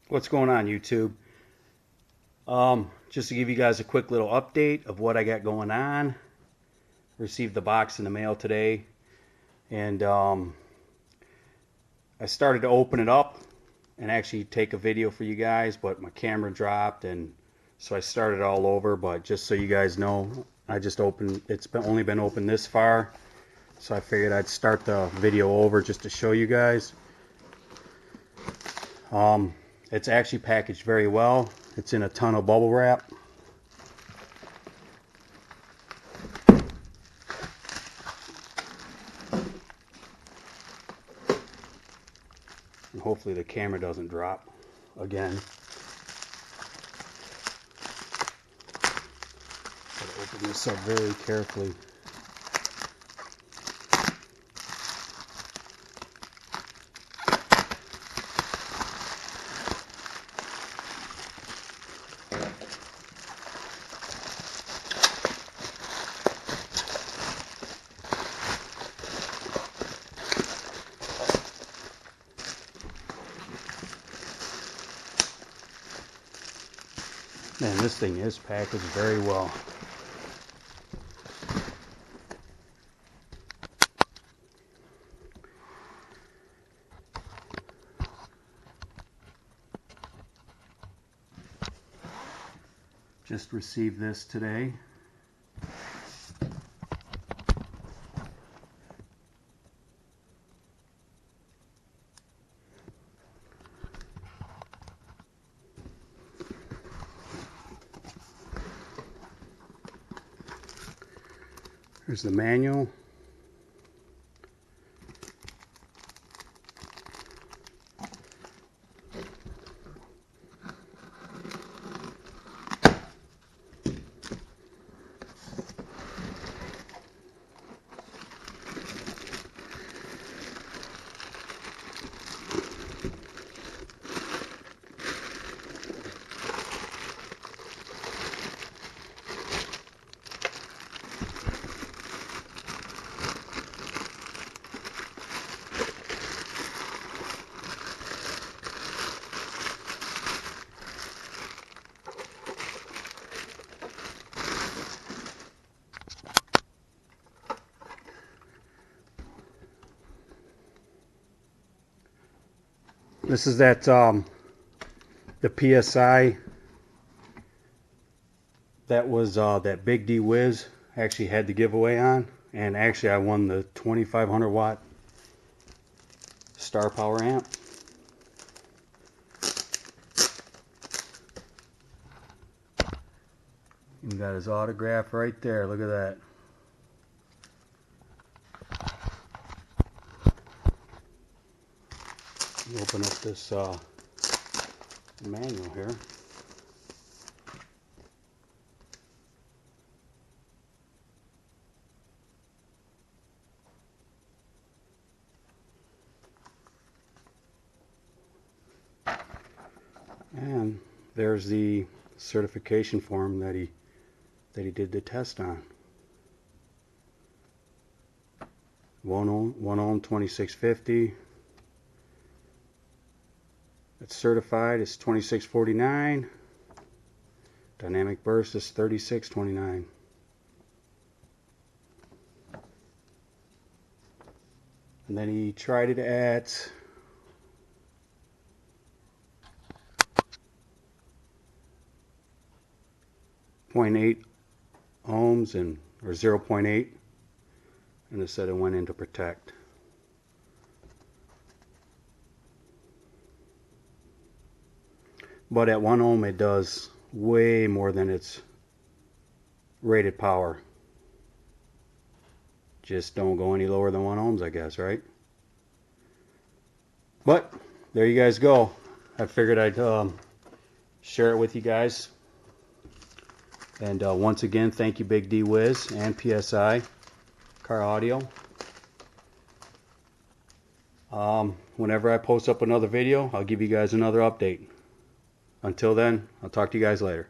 What's going on, YouTube? Just to give you guys a quick little update of what I got going on. Received the box in the mail today, and I started to open it up and actually take a video for you guys, but my camera dropped, and so I started all over. But just so you guys know, I just opened. Only been open this far, so I figured I'd start the video over just to show you guys. It's actually packaged very well. It's in a ton of bubble wrap. And hopefully the camera doesn't drop again. Gotta open this up very carefully. Man, this thing is packaged very well. Just received this today. Here's the manual. This is that the PSI that was that BigDWiz actually had the giveaway on, and actually I won the 2500 watt star power amp. You got his autograph right there. Look at that. Open up this manual here. And there's the certification form that he did the test on. 1 ohm 2650. It's certified. It's 2649. Dynamic burst is 3629. And then he tried it at 0.8 ohms or 0.8, and it said it went into protect. But at 1 ohm it does way more than its rated power. Just don't go any lower than 1 ohms, I guess, right? But there you guys go. I figured I'd share it with you guys. And once again, thank you BigDWiz and PSI Car Audio. Whenever I post up another video, I'll give you guys another update. Until then, I'll talk to you guys later.